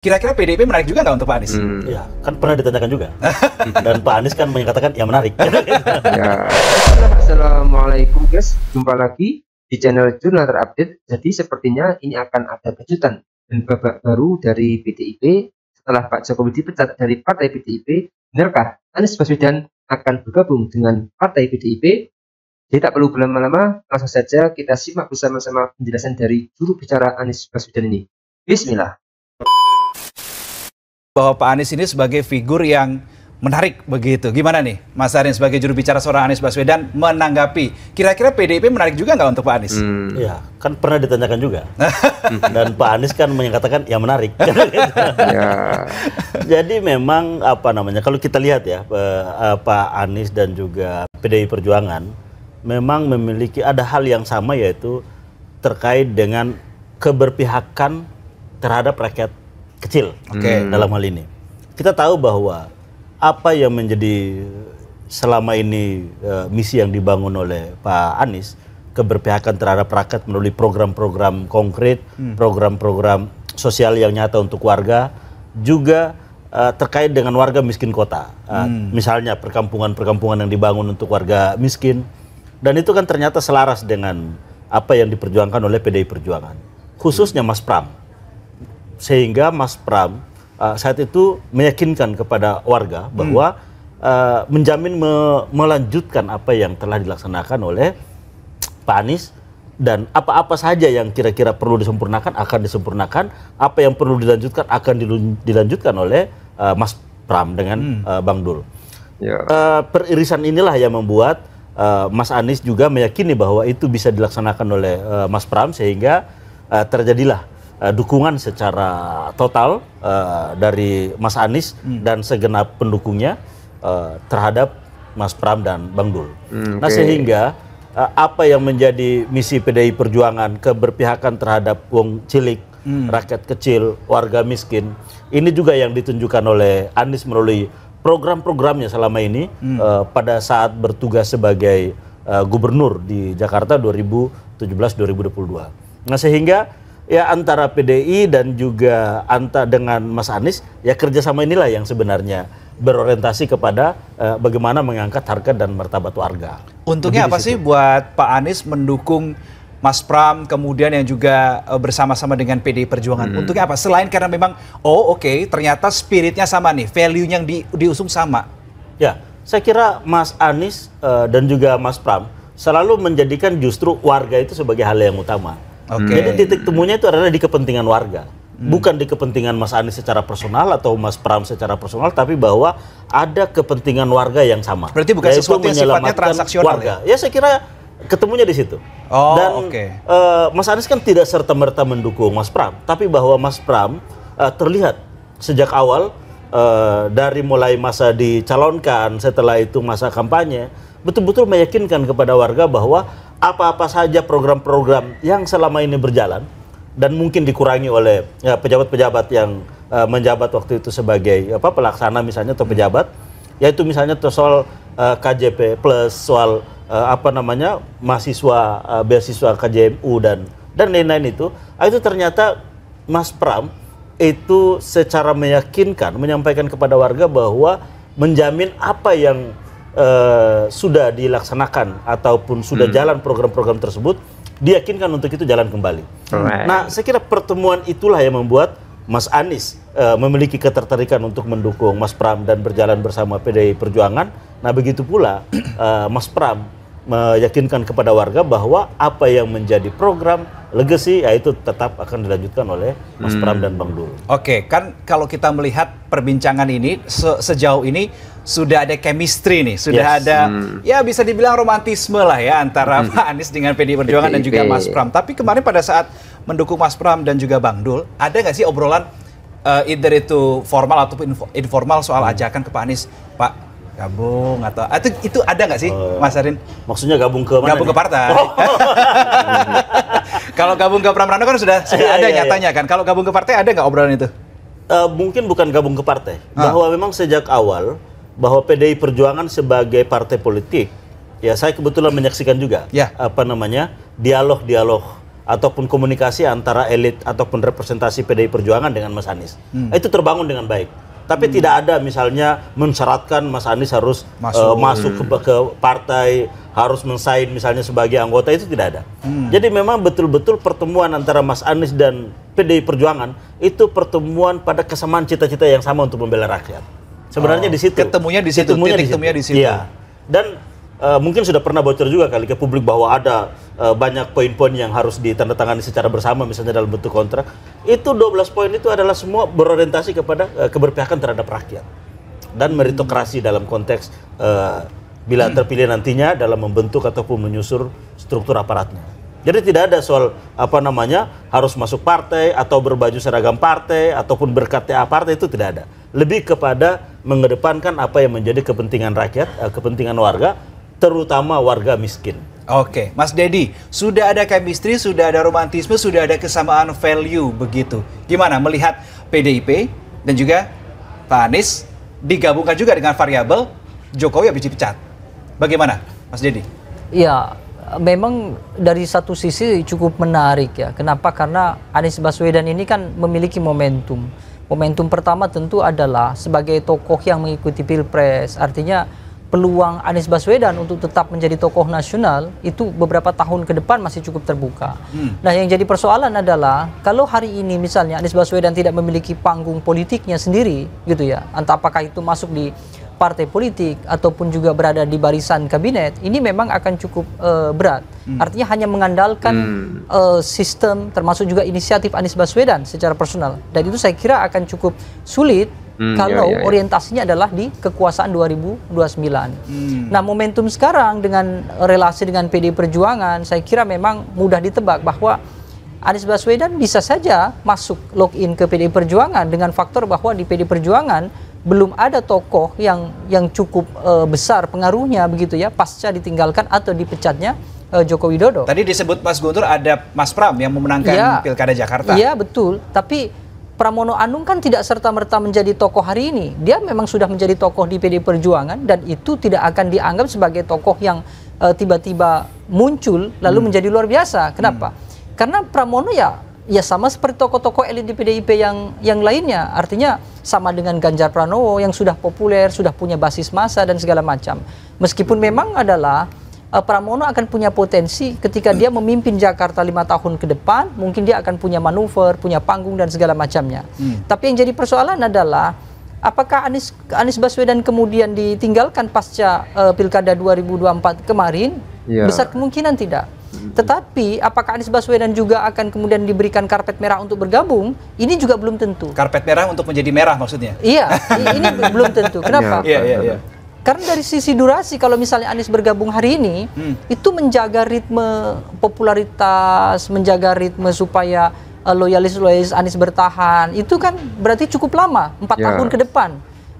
Kira-kira PDIP menarik juga nggak untuk Pak Anies? Ya, kan pernah ditanyakan juga. Dan Pak Anies kan menyatakan ya menarik. Ya. Assalamualaikum guys, jumpa lagi di channel Jurnal Terupdate. Jadi sepertinya ini akan ada kejutan dan babak baru dari PDIP setelah Pak Jokowi dipecat dari partai PDIP. Benarkah Anies Baswedan akan bergabung dengan partai PDIP? Jadi tak perlu berlama-lama, langsung saja kita simak bersama-sama penjelasan dari juru bicara Anies Baswedan ini. Bismillah. Bahwa Pak Anies ini sebagai figur yang menarik begitu. Gimana nih Mas Arin sebagai juru bicara seorang Anies Baswedan menanggapi? Kira-kira PDIP menarik juga nggak untuk Pak Anies? Ya, kan pernah ditanyakan juga. Dan Pak Anies kan menyatakan ya menarik. Ya. Jadi memang kalau kita lihat ya Pak Anies dan juga PDI Perjuangan memang memiliki ada hal yang sama, yaitu terkait dengan keberpihakan terhadap rakyat kecil. Dalam hal ini kita tahu bahwa apa yang menjadi selama ini misi yang dibangun oleh Pak Anies, keberpihakan terhadap rakyat melalui program-program konkret, program-program sosial yang nyata untuk warga, juga terkait dengan warga miskin kota. Misalnya perkampungan-perkampungan yang dibangun untuk warga miskin, dan itu kan ternyata selaras dengan apa yang diperjuangkan oleh PDI Perjuangan, khususnya Mas Pram. Sehingga Mas Pram saat itu meyakinkan kepada warga bahwa menjamin melanjutkan apa yang telah dilaksanakan oleh Pak Anies, dan apa-apa saja yang kira-kira perlu disempurnakan akan disempurnakan, apa yang perlu dilanjutkan akan dilanjutkan oleh Mas Pram dengan Bang Dul. Ya. Peririsan inilah yang membuat Mas Anies juga meyakini bahwa itu bisa dilaksanakan oleh Mas Pram, sehingga terjadilah dukungan secara total dari Mas Anies dan segenap pendukungnya terhadap Mas Pram dan Bang Dul. Nah, sehingga apa yang menjadi misi PDI Perjuangan, keberpihakan terhadap wong cilik, rakyat kecil, warga miskin, ini juga yang ditunjukkan oleh Anies melalui program-programnya selama ini pada saat bertugas sebagai gubernur di Jakarta 2017-2022. Nah, sehingga ya antara PDI dan juga dengan Mas Anies, ya kerjasama inilah yang sebenarnya berorientasi kepada bagaimana mengangkat harkat dan martabat warga. Untungnya apa sih buat Pak Anies mendukung Mas Pram, kemudian yang juga bersama-sama dengan PDI Perjuangan? Untungnya apa? Selain karena memang, ternyata spiritnya sama nih, value yang diusung sama. Ya, saya kira Mas Anies dan juga Mas Pram selalu menjadikan justru warga itu sebagai hal yang utama. Jadi titik temunya itu adalah di kepentingan warga, bukan di kepentingan Mas Anies secara personal atau Mas Pram secara personal, tapi bahwa ada kepentingan warga yang sama. Berarti bukan sesuatu yang sifatnya transaksional warga. Ya, saya kira ketemunya di situ. Mas Anies kan tidak serta-merta mendukung Mas Pram, tapi bahwa Mas Pram terlihat sejak awal dari mulai masa dicalonkan, setelah itu masa kampanye, betul-betul meyakinkan kepada warga bahwa apa-apa saja program-program yang selama ini berjalan dan mungkin dikurangi oleh pejabat-pejabat yang menjabat waktu itu sebagai pelaksana misalnya atau pejabat, yaitu misalnya soal KJP plus, soal mahasiswa beasiswa KJMU dan lain-lain itu ternyata Mas Pram itu secara meyakinkan menyampaikan kepada warga bahwa menjamin apa yang sudah dilaksanakan ataupun sudah jalan program-program tersebut, diyakinkan untuk itu jalan kembali. Nah, saya kira pertemuan itulah yang membuat Mas Anies memiliki ketertarikan untuk mendukung Mas Pram dan berjalan bersama PDI Perjuangan. Nah, begitu pula Mas Pram meyakinkan kepada warga bahwa apa yang menjadi program legacy, yaitu tetap akan dilanjutkan oleh Mas Pram dan Bang Dul. Kan kalau kita melihat perbincangan ini sejauh ini sudah ada chemistry nih, sudah ada ya bisa dibilang romantisme lah ya antara Pak Anies dengan PDI Perjuangan dan juga Mas Pram. Tapi kemarin pada saat mendukung Mas Pram dan juga Bang Dul, ada nggak sih obrolan either itu formal ataupun informal soal ajakan ke Pak Anies, Pak gabung atau itu ada nggak sih, Mas Arin? Maksudnya gabung ke mana? Gabung ke partai. Kalau gabung ke Pramrano kan sudah ada nyatanya kan. Kalau gabung ke partai ada nggak obrolan itu? Mungkin bukan gabung ke partai, bahwa memang sejak awal bahwa PDI Perjuangan sebagai partai politik, ya saya kebetulan menyaksikan juga dialog-dialog ataupun komunikasi antara elit ataupun representasi PDI Perjuangan dengan Mas Anies. Itu terbangun dengan baik. Tapi tidak ada misalnya mensyaratkan Mas Anies harus masuk ke partai, harus mensain misalnya sebagai anggota, itu tidak ada. Jadi memang betul-betul pertemuan antara Mas Anies dan PDI Perjuangan itu pertemuan pada kesamaan cita-cita yang sama untuk membela rakyat. Sebenarnya di situ. Ketemunya di situ, titik temunya di situ. Iya. Dan mungkin sudah pernah bocor juga kali ke publik bahwa ada banyak poin-poin yang harus ditandatangani secara bersama, misalnya dalam bentuk kontrak. Itu 12 poin itu adalah semua berorientasi kepada keberpihakan terhadap rakyat dan meritokrasi dalam konteks bila terpilih nantinya dalam membentuk ataupun menyusur struktur aparatnya. Jadi tidak ada soal harus masuk partai atau berbaju seragam partai ataupun ber-KTA partai, itu tidak ada. Lebih kepada mengedepankan apa yang menjadi kepentingan rakyat, kepentingan warga, terutama warga miskin. Oke, Mas Dedi, sudah ada chemistry, sudah ada romantisme, sudah ada kesamaan value begitu. Gimana melihat PDIP dan juga Pak Anies digabungkan juga dengan variabel Jokowi habis dipecat? Bagaimana, Mas Dedi? Ya, memang dari satu sisi cukup menarik ya. Kenapa? Karena Anies Baswedan ini kan memiliki momentum. Momentum pertama tentu adalah sebagai tokoh yang mengikuti Pilpres. Artinya peluang Anies Baswedan untuk tetap menjadi tokoh nasional itu beberapa tahun ke depan masih cukup terbuka. Nah, yang jadi persoalan adalah kalau hari ini misalnya Anies Baswedan tidak memiliki panggung politiknya sendiri gitu ya, entah apakah itu masuk di partai politik ataupun juga berada di barisan kabinet, ini memang akan cukup berat. Artinya hanya mengandalkan sistem termasuk juga inisiatif Anies Baswedan secara personal, dan itu saya kira akan cukup sulit kalau orientasinya adalah di kekuasaan 2029. Nah, momentum sekarang dengan relasi dengan PDI Perjuangan, saya kira memang mudah ditebak bahwa Anies Baswedan bisa saja masuk login ke PDI Perjuangan dengan faktor bahwa di PDI Perjuangan belum ada tokoh yang cukup besar pengaruhnya begitu ya, pasca ditinggalkan atau dipecatnya Joko Widodo. Tadi disebut Mas Guntur ada Mas Pram yang memenangkan Pilkada Jakarta. Iya, betul. Tapi Pramono Anung kan tidak serta-merta menjadi tokoh hari ini. Dia memang sudah menjadi tokoh di PDI Perjuangan dan itu tidak akan dianggap sebagai tokoh yang tiba-tiba muncul lalu menjadi luar biasa. Kenapa? Karena Pramono ya sama seperti tokoh-tokoh elit di PDIP yang lainnya. Artinya sama dengan Ganjar Pranowo yang sudah populer, sudah punya basis massa dan segala macam. Meskipun memang adalah Pramono akan punya potensi ketika dia memimpin Jakarta 5 tahun ke depan, mungkin dia akan punya manuver, punya panggung dan segala macamnya. Tapi yang jadi persoalan adalah apakah Anies Baswedan kemudian ditinggalkan pasca Pilkada 2024 kemarin? Besar kemungkinan tidak. Tetapi apakah Anies Baswedan juga akan kemudian diberikan karpet merah untuk bergabung? Ini juga belum tentu. Karpet merah untuk menjadi merah maksudnya? Iya, ini belum tentu. Kenapa? Iya. Karena dari sisi durasi, kalau misalnya Anies bergabung hari ini, itu menjaga ritme popularitas, menjaga ritme supaya loyalis Anies bertahan, itu kan berarti cukup lama, 4 tahun ke depan.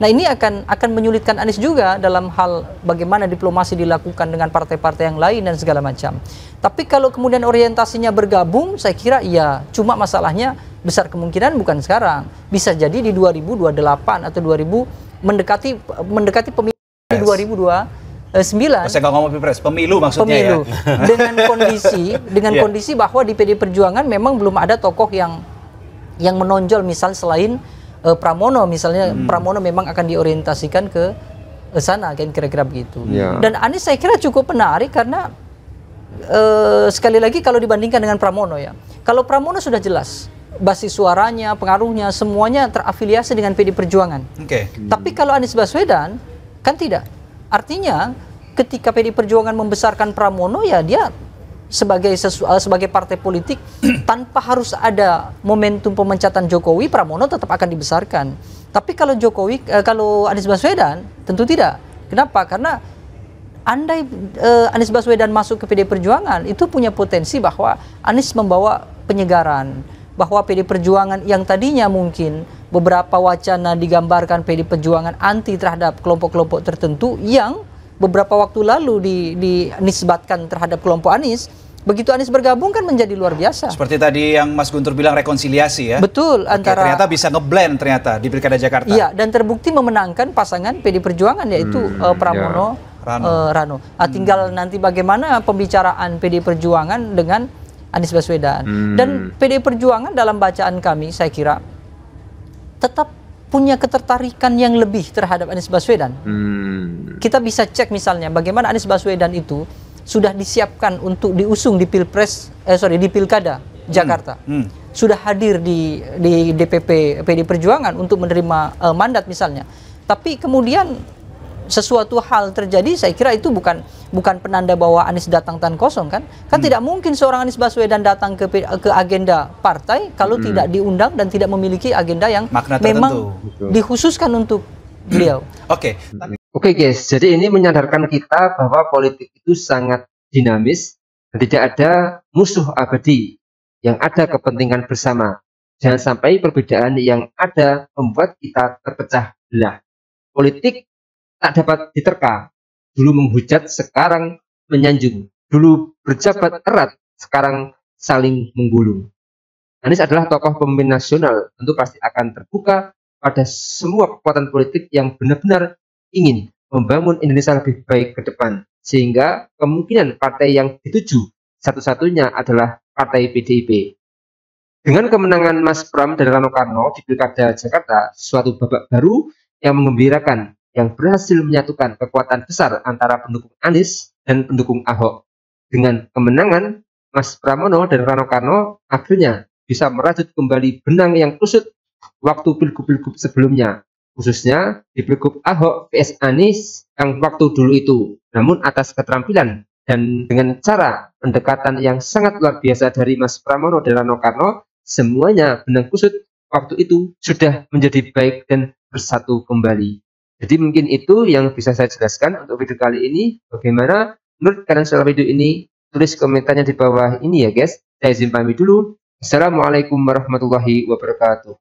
Nah, ini akan menyulitkan Anies juga dalam hal bagaimana diplomasi dilakukan dengan partai-partai yang lain dan segala macam. Tapi kalau kemudian orientasinya bergabung, saya kira iya. Cuma masalahnya besar kemungkinan bukan sekarang. Bisa jadi di 2028 atau 2000 mendekati pemilu 2029. Saya nggak ngomong Pilpres, pemilu maksudnya. Pemilu. Ya. Dengan kondisi bahwa di PDI Perjuangan memang belum ada tokoh yang menonjol, misal selain Pramono misalnya. Pramono memang akan diorientasikan ke sana, kan kira-kira begitu. Dan Anies saya kira cukup menarik karena sekali lagi kalau dibandingkan dengan Pramono ya. Kalau Pramono sudah jelas basis suaranya, pengaruhnya, semuanya terafiliasi dengan PDI Perjuangan. Tapi kalau Anies Baswedan kan tidak. Artinya ketika PDI Perjuangan membesarkan Pramono, ya dia sebagai partai politik tanpa harus ada momentum pemecatan Jokowi, Pramono tetap akan dibesarkan. Tapi kalau Anies Baswedan tentu tidak. Kenapa? Karena andai Anies Baswedan masuk ke PDI Perjuangan, itu punya potensi bahwa Anies membawa penyegaran, bahwa PDI Perjuangan yang tadinya mungkin beberapa wacana digambarkan PDI Perjuangan anti terhadap kelompok-kelompok tertentu yang beberapa waktu lalu dinisbatkan terhadap kelompok Anies, begitu Anies bergabung kan menjadi luar biasa. Seperti tadi yang Mas Guntur bilang, rekonsiliasi ya. Betul. Ternyata bisa ngeblend ternyata di Pilkada Jakarta. Iya, dan terbukti memenangkan pasangan PDI Perjuangan yaitu Pramono Rano. Tinggal nanti bagaimana pembicaraan PDI Perjuangan dengan Anies Baswedan. Dan PDI Perjuangan dalam bacaan kami, saya kira tetap punya ketertarikan yang lebih terhadap Anies Baswedan. Kita bisa cek misalnya bagaimana Anies Baswedan itu sudah disiapkan untuk diusung di di Pilkada Jakarta. Sudah hadir di DPP PDI Perjuangan untuk menerima mandat misalnya. Tapi kemudian sesuatu hal terjadi, saya kira itu bukan penanda bahwa Anies datang tangan kosong kan? Kan tidak mungkin seorang Anies Baswedan datang ke agenda partai kalau tidak diundang dan tidak memiliki agenda yang memang dikhususkan untuk beliau. Oke guys, jadi ini menyadarkan kita bahwa politik itu sangat dinamis dan tidak ada musuh abadi, yang ada kepentingan bersama. Jangan sampai perbedaan yang ada membuat kita terpecah belah. Politik tak dapat diterka. Dulu menghujat, sekarang menyanjung. Dulu berjabat erat, sekarang saling menggulung. Anies adalah tokoh pemimpin nasional, tentu pasti akan terbuka pada semua kekuatan politik yang benar-benar ingin membangun Indonesia lebih baik ke depan. Sehingga kemungkinan partai yang dituju satu-satunya adalah partai PDIP. Dengan kemenangan Mas Pram dan Rano Karno di Pilkada Jakarta, suatu babak baru yang menggembirakan, yang berhasil menyatukan kekuatan besar antara pendukung Anies dan pendukung Ahok. Dengan kemenangan, Mas Pramono dan Rano Karno akhirnya bisa merajut kembali benang yang kusut waktu pilgub-pilgub sebelumnya, khususnya di pilgub Ahok vs Anies yang waktu dulu itu. Namun atas keterampilan dan dengan cara pendekatan yang sangat luar biasa dari Mas Pramono dan Rano Karno, semuanya benang kusut waktu itu sudah menjadi baik dan bersatu kembali. Jadi mungkin itu yang bisa saya jelaskan untuk video kali ini. Bagaimana menurut kalian soal video ini? Tulis komentarnya di bawah ini ya guys. Saya izin pamit dulu. Assalamualaikum warahmatullahi wabarakatuh.